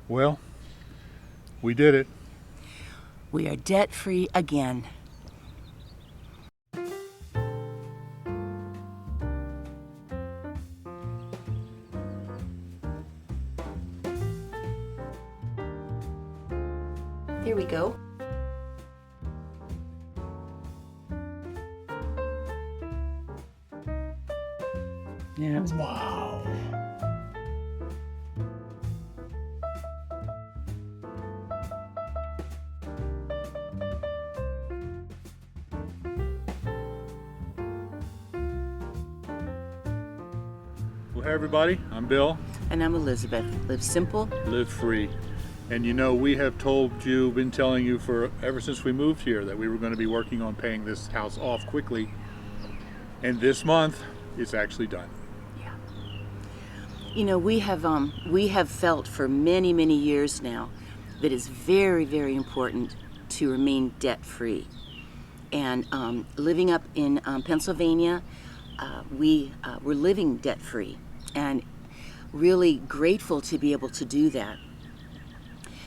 Well, we did it. We are debt-free again. Here we go. Yeah. Wow. Well, hey everybody, I'm Bill. And I'm Elizabeth. Live simple. Live free. And you know, we have been telling you for ever since we moved here that we were going to be working on paying this house off quickly. And this month, it's actually done. Yeah. You know, we have felt for many, many years now that it's very, very important to remain debt-free. And living up in Pennsylvania, we're living debt-free, and really grateful to be able to do that.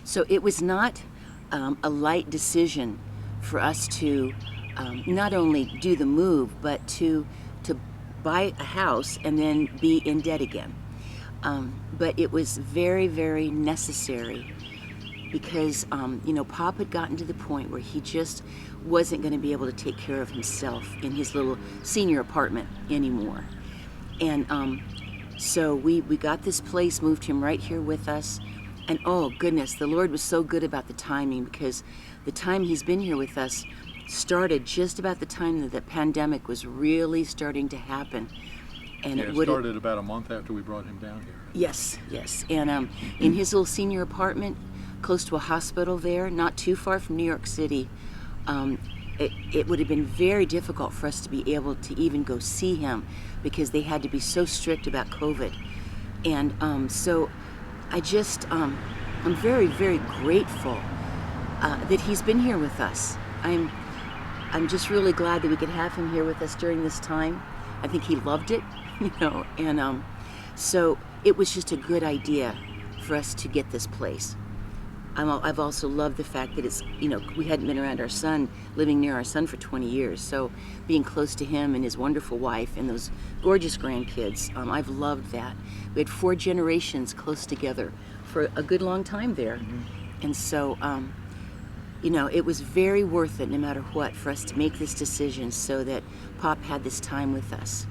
So it was not a light decision for us to not only do the move, but to buy a house and then be in debt again. But it was very, very necessary because, you know, Pop had gotten to the point where he just wasn't going to be able to take care of himself in his little senior apartment anymore. And so we got this place, moved him right here with us. And oh goodness, the Lord was so good about the timing, because the time he's been here with us started just about the time that the pandemic was really starting to happen. And Yeah, it started about a month after we brought him down here. Yes, yes. And in his little senior apartment, close to a hospital there, not too far from New York City, it would have been very difficult for us to be able to even go see him because they had to be so strict about COVID. And so I just, I'm very, very grateful that he's been here with us. I'm just really glad that we could have him here with us during this time. I think he loved it, you know, and so it was just a good idea for us to get this place. I've also loved the fact that it's, you know, we hadn't been around our son, living near our son for 20 years, so being close to him and his wonderful wife and those gorgeous grandkids, I've loved that. We had 4 generations close together for a good long time there. Mm-hmm. And so, you know, it was very worth it no matter what for us to make this decision so that Pop had this time with us.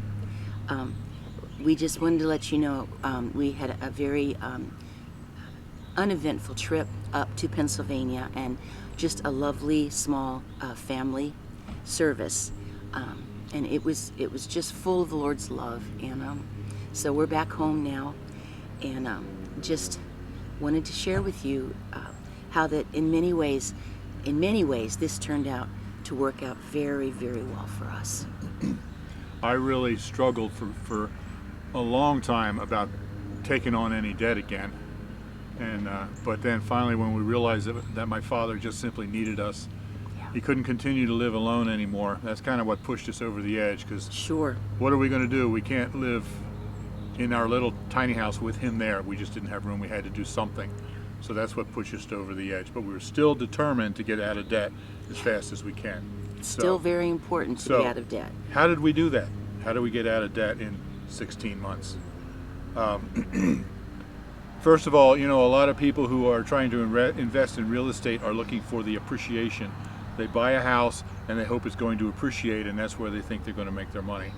We just wanted to let you know we had a very uneventful trip up to Pennsylvania, and just a lovely small family service, and it was just full of the Lord's love. And so we're back home now, and just wanted to share with you how that in many ways this turned out to work out very, very well for us. I really struggled for a long time about taking on any debt again. And but then finally, when we realized that my father just simply needed us, Yeah. he couldn't continue to live alone anymore. That's kind of what pushed us over the edge, because Sure. what are we going to do? We can't live in our little tiny house with him there. We just didn't have room. We had to do something. So that's what pushed us over the edge. But we were still determined to get out of debt as fast as we can. It's still very important to be out of debt. How did we do that? How do we get out of debt in 16 months? First of all, you know, a lot of people who are trying to invest in real estate are looking for the appreciation. They buy a house and they hope it's going to appreciate, and that's where they think they're going to make their money.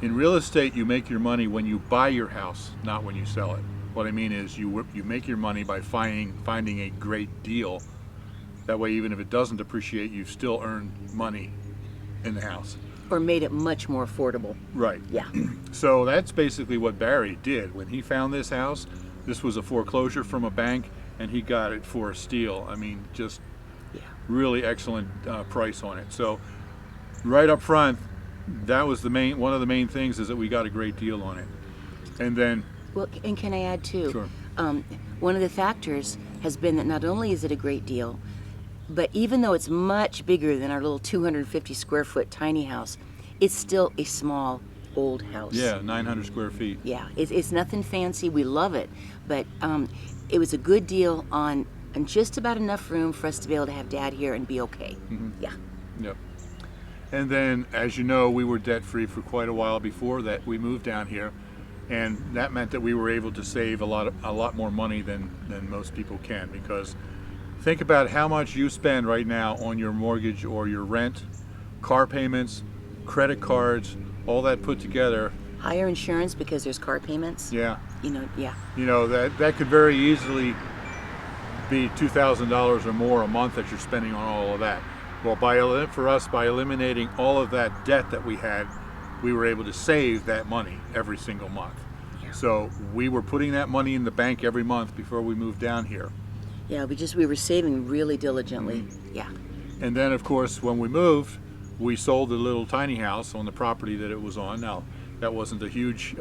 In real estate, you make your money when you buy your house, not when you sell it. What I mean is you make your money by finding a great deal. That way, even if it doesn't appreciate, you've still earned money in the house. Or made it much more affordable. Right. Yeah. So that's basically what Barry did. When he found this house, this was a foreclosure from a bank, and he got it for a steal. I mean, just really excellent price on it. So right up front, that was one of the main things, is that we got a great deal on it. And then, Well, and can I add too? Sure. One of the factors has been that not only is it a great deal, but even though it's much bigger than our little 250 square foot tiny house, it's still a small old house. Yeah, 900 square feet. Yeah, it's nothing fancy. We love it, but it was a good deal on just about enough room for us to be able to have Dad here and be okay. Yeah. Yep. And then, as you know, we were debt-free for quite a while before that we moved down here, and that meant that we were able to save a lot more money than most people can, because think about how much you spend right now on your mortgage or your rent, car payments, credit cards, all that put together. Higher insurance because there's car payments. Yeah. Yeah. That could very easily be $2,000 or more a month that you're spending on all of that. Well, by eliminating all of that debt that we had, we were able to save that money every single month. Yeah. So we were putting that money in the bank every month before we moved down here. Yeah, we were saving really diligently. Yeah. And then, of course, when we moved, we sold the little tiny house on the property that it was on. Now, that wasn't a huge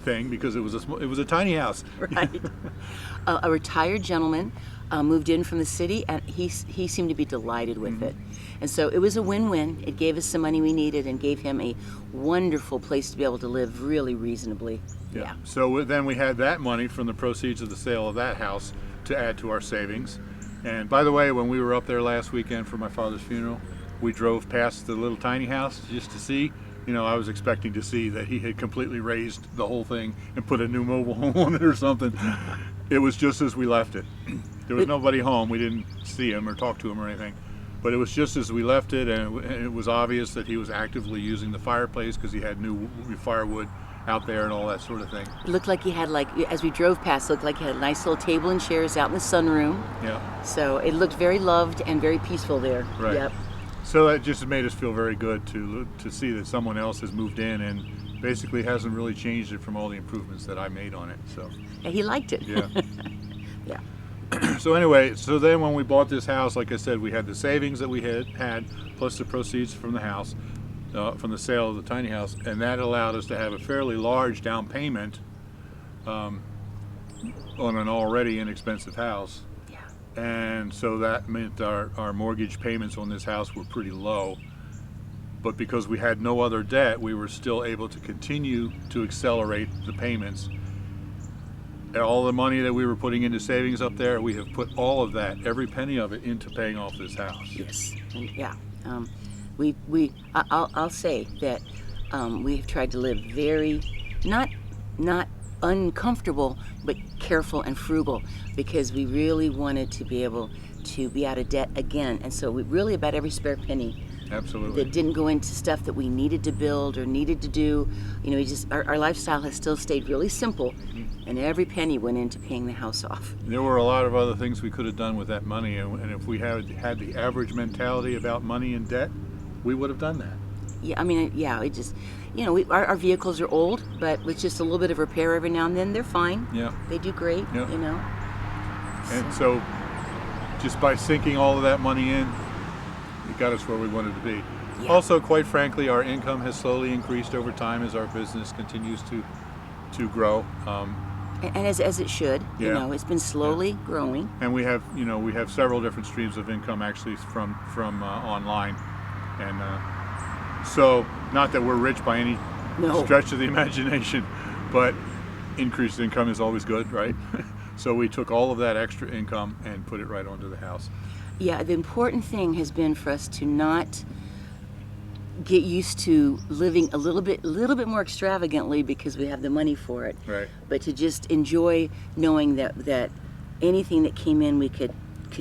thing because it was a tiny house. Right. A retired gentleman moved in from the city, and he seemed to be delighted with it. And so it was a win-win. It gave us some money we needed and gave him a wonderful place to be able to live really reasonably. Yeah. So then we had that money from the proceeds of the sale of that house to add to our savings. And by the way, when we were up there last weekend for my father's funeral, we drove past the little tiny house just to see. I was expecting to see that he had completely raised the whole thing and put a new mobile home on it or something. It was just as we left it. There was nobody home. We didn't see him or talk to him or anything. But it was just as we left it, and it was obvious that he was actively using the fireplace because he had new firewood out there and all that sort of thing. It looked like he had, as we drove past, it looked like he had a nice little table and chairs out in the sunroom. Yeah. So it looked very loved and very peaceful there. Right. Yep. So that just made us feel very good to see that someone else has moved in and basically hasn't really changed it from all the improvements that I made on it. So. Yeah, he liked it. Yeah. Yeah. So anyway, so then when we bought this house, like I said, we had the savings that we had plus the proceeds from the house, from the sale of the tiny house, and that allowed us to have a fairly large down payment on an already inexpensive house. Yeah. And so that meant our mortgage payments on this house were pretty low. But because we had no other debt, we were still able to continue to accelerate the payments. And all the money that we were putting into savings up there, we have put all of that, every penny of it, into paying off this house. Yes. And yeah. I'll say that we have tried to live very, not uncomfortable, but careful and frugal, because we really wanted to be able to be out of debt again. And so we really, about every spare penny, Absolutely. that didn't go into stuff that we needed to build or needed to do. Our lifestyle has still stayed really simple, and every penny went into paying the house off. There were a lot of other things we could have done with that money, and if we had the average mentality about money and debt, we would have done that. Yeah, it just, our vehicles are old, but with just a little bit of repair every now and then, they're fine. Yeah. They do great, Yeah. And so just by sinking all of that money in, it got us where we wanted to be. Yeah. Also, quite frankly, our income has slowly increased over time as our business continues to grow. And as it should, Yeah. it's been slowly growing. And we have several different streams of income actually from online, and so not that we're rich by any No. stretch of the imagination, but increased income is always good, right? So we took all of that extra income and put it right onto the house. Yeah, the important thing has been for us to not get used to living a little bit more extravagantly because we have the money for it. Right. But to just enjoy knowing that anything that came in, we could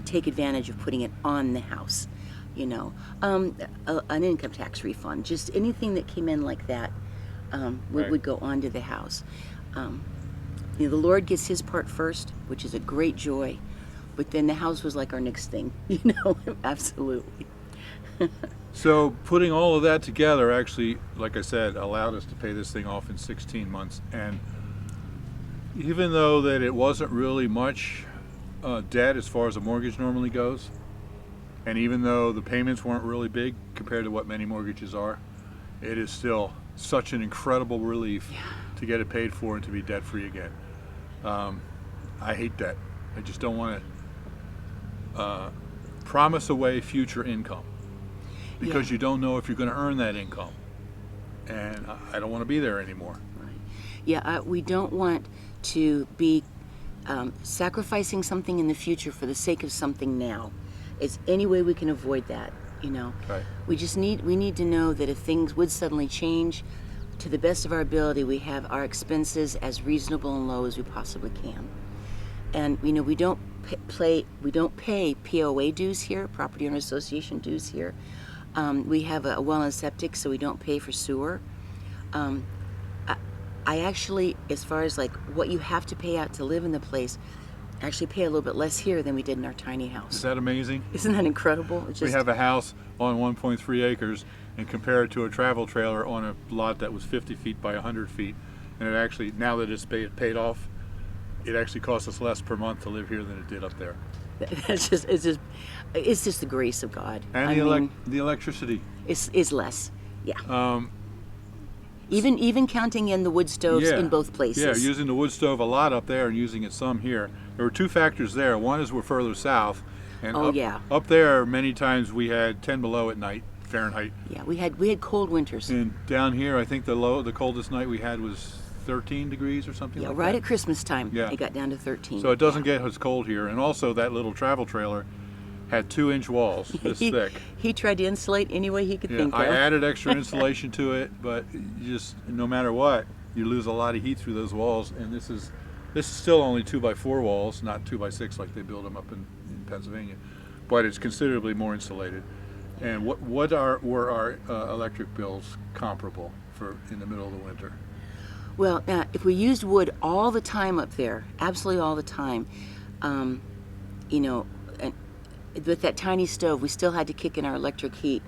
take advantage of putting it on the house. An income tax refund, just anything that came in like that Right. would go onto the house. The Lord gets His part first, which is a great joy, but then the house was like our next thing. Absolutely. So putting all of that together actually, like I said, allowed us to pay this thing off in 16 months. And even though that it wasn't really much debt as far as a mortgage normally goes, and even though the payments weren't really big compared to what many mortgages are, it is still such an incredible relief to get it paid for and to be debt-free again. I hate debt. I just don't want to promise away future income because you don't know if you're going to earn that income. and I don't want to be there anymore. Right. Yeah, we don't want to be sacrificing something in the future for the sake of something now. It's any way we can avoid that, you know. Right. We need to know that if things would suddenly change, to the best of our ability, we have our expenses as reasonable and low as we possibly can. And you know, we don't pay POA dues here, Property Owner Association dues here. We have a well and septic, so we don't pay for sewer. I actually, as far as like what you have to pay out to live in the place, actually pay a little bit less here than we did in our tiny house. Is that amazing? Isn't that incredible? It's We just, have a house on 1.3 acres and compare it to a travel trailer on a lot that was 50 feet by 100 feet. And it actually, now that it's paid off, it actually costs us less per month to live here than it did up there. it's just the grace of God. And the electricity. Is less. Yeah. Even counting in the wood stoves in both places. Yeah, using the wood stove a lot up there and using it some here. There were two factors there. One is we're further south, and up there many times we had 10 below at night Fahrenheit. Yeah, we had cold winters. And down here, I think the coldest night we had was 13 degrees or something like that. Yeah, right at Christmas time. Yeah. It got down to 13. So it doesn't get as cold here. And also that little travel trailer had 2-inch walls this thick. He tried to insulate any way he could think of. I added extra insulation to it, but you just, no matter what, you lose a lot of heat through those walls. And this is still only 2x4 walls, not 2x6 like they build them up in Pennsylvania, but it's considerably more insulated. And were our electric bills comparable for in the middle of the winter? Well, if we used wood all the time up there, absolutely all the time, you know, and with that tiny stove, we still had to kick in our electric heat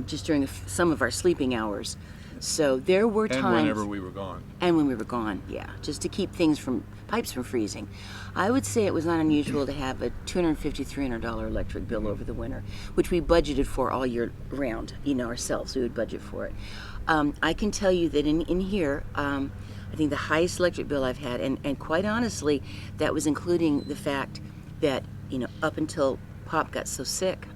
just during some of our sleeping hours. So there were times. And whenever we were gone. And when we were gone, yeah, just to keep pipes from freezing. I would say it was not unusual to have a $250, $300 electric bill over the winter, which we budgeted for all year round, you know, ourselves. We would budget for it. I can tell you that in here, I think the highest electric bill I've had, and quite honestly, that was including the fact that, you know, up until Pop got so sick,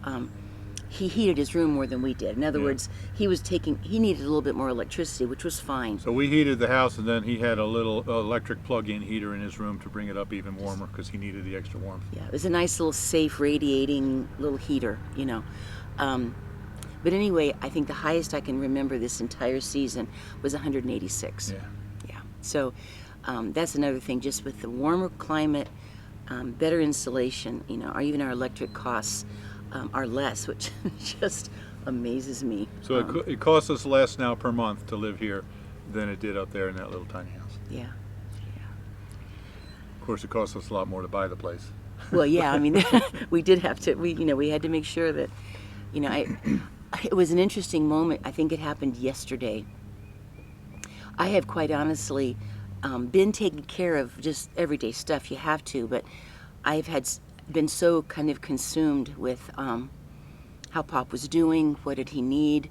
he heated his room more than we did. In other words, he needed a little bit more electricity, which was fine. So we heated the house, and then he had a little electric plug-in heater in his room to bring it up even warmer because he needed the extra warmth. Yeah, it was a nice little safe radiating little heater, you know. But anyway, I think the highest I can remember this entire season was 186. Yeah. Yeah. So that's another thing, just with the warmer climate, better insulation, you know, or even our electric costs are less, which just amazes me. So it costs us less now per month to live here than it did up there in that little tiny house. Yeah. Of course, it costs us a lot more to buy the place. Well, yeah, I mean, we did have to, we had to make sure that, you know, it was an interesting moment. I think it happened yesterday. I have quite honestly been taking care of just everyday stuff. You have to, but I've been so kind of consumed with how Pop was doing, what did he need,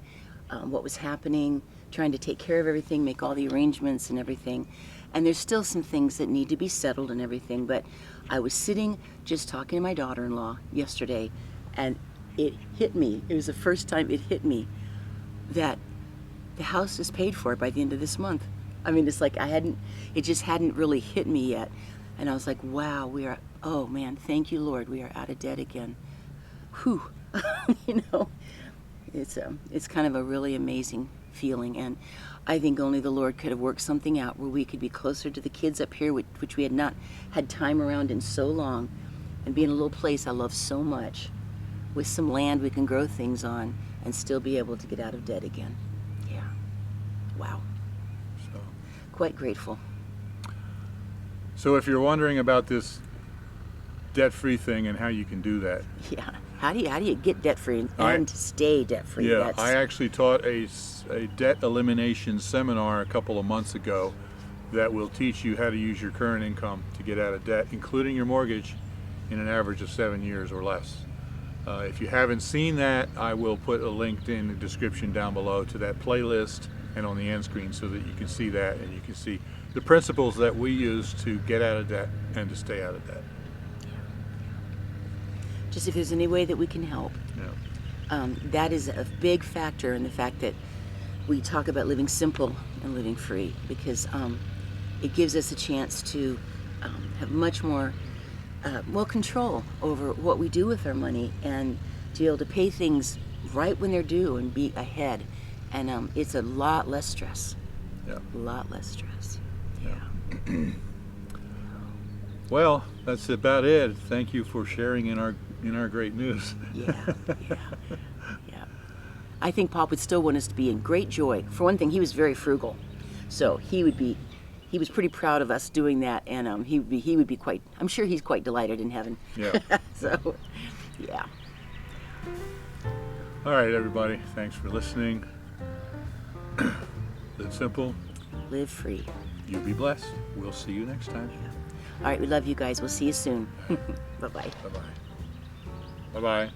what was happening, trying to take care of everything, make all the arrangements and everything. And there's still some things that need to be settled and everything, but I was sitting just talking to my daughter-in-law yesterday, and it hit me. It was the first time it hit me that the house is paid for by the end of this month. I mean, it's like it just hadn't really hit me yet. And I was like, wow, oh man, thank you, Lord, we are out of debt again. Whew. You know, it's kind of a really amazing feeling. And I think only the Lord could have worked something out where we could be closer to the kids up here, which we had not had time around in so long, and be in a little place I love so much, with some land we can grow things on and still be able to get out of debt again. Yeah. Wow. So quite grateful. So if you're wondering about this debt-free thing and how you can do that. Yeah. How do you get debt-free and stay debt-free? Yeah, I actually taught a debt elimination seminar a couple of months ago that will teach you how to use your current income to get out of debt, including your mortgage, in an average of 7 years or less. If you haven't seen that, I will put a link in the description down below to that playlist and on the end screen so that you can see that and you can see the principles that we use to get out of debt and to stay out of debt. Just if there's any way that we can help. Yeah. That is a big factor in the fact that we talk about living simple and living free, because it gives us a chance to have much more control over what we do with our money, and to be able to pay things right when they're due and be ahead. And it's a lot less stress. Yeah. A lot less stress. Yeah. Well, that's about it. Thank you for sharing in our great news. Yeah. I think Pop would still want us to be in great joy. For one thing, he was very frugal, so he was pretty proud of us doing that, and he would be quite. I'm sure he's quite delighted in heaven. Yeah. So, yeah. All right, everybody. Thanks for listening. Live simple. Live free. You be blessed. We'll see you next time. All right, we love you guys. We'll see you soon. Bye-bye. Bye-bye. Bye-bye.